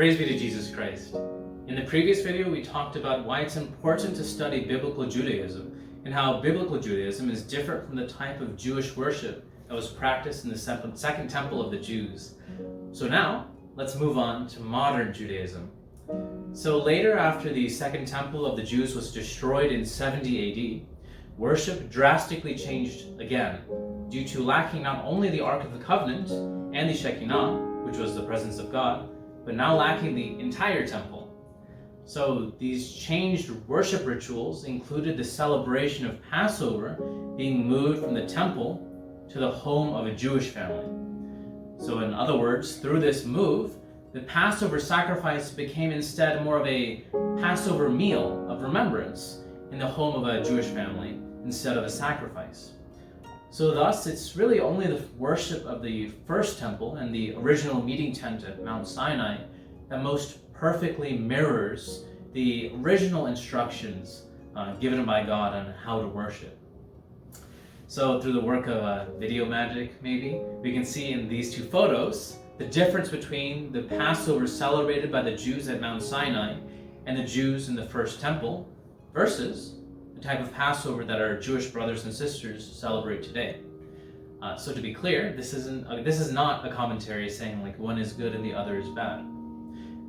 Praise be to Jesus Christ. In the previous video, we talked about why it's important to study biblical Judaism and how biblical Judaism is different from the type of Jewish worship that was practiced in the Second Temple of the Jews. So now, let's move on to modern Judaism. So later, after the Second Temple of the Jews was destroyed in 70 AD, worship drastically changed again due to lacking not only the Ark of the Covenant and the Shekinah, which was the presence of God, but now lacking the entire temple. So these changed worship rituals included the celebration of Passover being moved from the temple to the home of a Jewish family. So in other words, through this move, the Passover sacrifice became instead more of a Passover meal of remembrance in the home of a Jewish family instead of a sacrifice. So thus, it's really only the worship of the first temple and the original meeting tent at Mount Sinai that most perfectly mirrors the original instructions given by God on how to worship. So through the work of video magic, maybe, we can see in these two photos the difference between the Passover celebrated by the Jews at Mount Sinai and the Jews in the first temple versus type of Passover that our Jewish brothers and sisters celebrate today. So to be clear, this is not a commentary saying like one is good and the other is bad.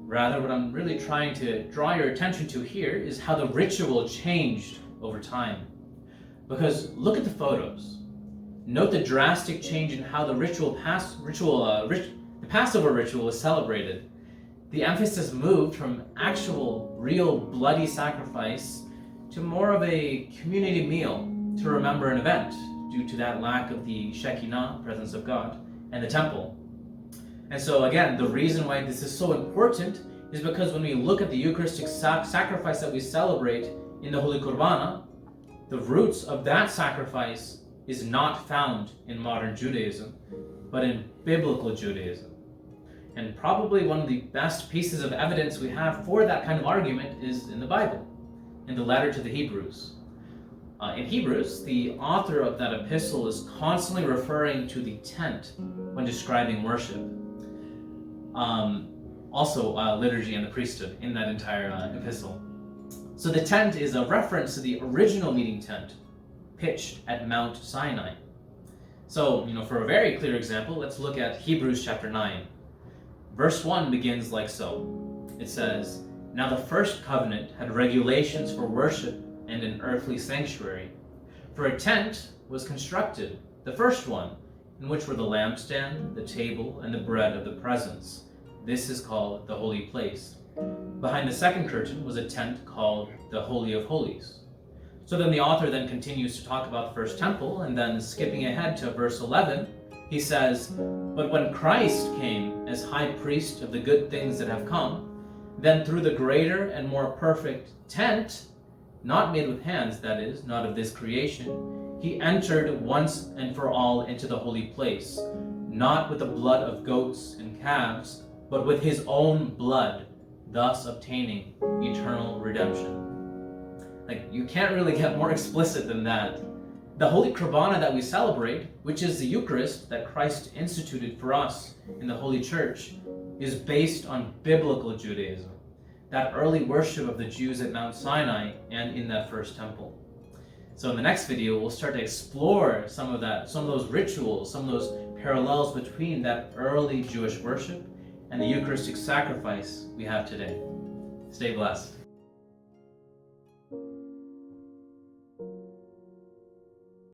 Rather, what I'm really trying to draw your attention to here is how the ritual changed over time. Because look at the photos. Note the drastic change in how the Passover ritual is celebrated. The emphasis moved from actual, real, bloody sacrifice to more of a community meal to remember an event due to that lack of the Shekinah, presence of God, and the temple. And so again, the reason why this is so important is because when we look at the Eucharistic sacrifice that we celebrate in the Holy Qurbana, the roots of that sacrifice is not found in modern Judaism, but in biblical Judaism. And probably one of the best pieces of evidence we have for that kind of argument is in the Bible, in the letter to the Hebrews. In Hebrews, the author of that epistle is constantly referring to the tent when describing worship. Also, liturgy and the priesthood in that entire epistle. So the tent is a reference to the original meeting tent pitched at Mount Sinai. So, for a very clear example, let's look at Hebrews chapter 9. Verse 1 begins like so. It says, "Now the first covenant had regulations for worship and an earthly sanctuary. For a tent was constructed, the first one, in which were the lampstand, the table, and the bread of the presence. This is called the holy place. Behind the second curtain was a tent called the Holy of Holies." So then the author then continues to talk about the first temple, and then skipping ahead to verse 11, he says, "But when Christ came as high priest of the good things that have come, then through the greater and more perfect tent, not made with hands, that is, not of this creation, he entered once and for all into the holy place, not with the blood of goats and calves, but with his own blood, thus obtaining eternal redemption." Like, you can't really get more explicit than that. The Holy Qurbana that we celebrate, which is the Eucharist that Christ instituted for us in the Holy Church, is based on biblical Judaism, that early worship of the Jews at Mount Sinai and in that first temple. So in the next video, we'll start to explore some of those rituals, some of those parallels between that early Jewish worship and the Eucharistic sacrifice we have today. Stay blessed.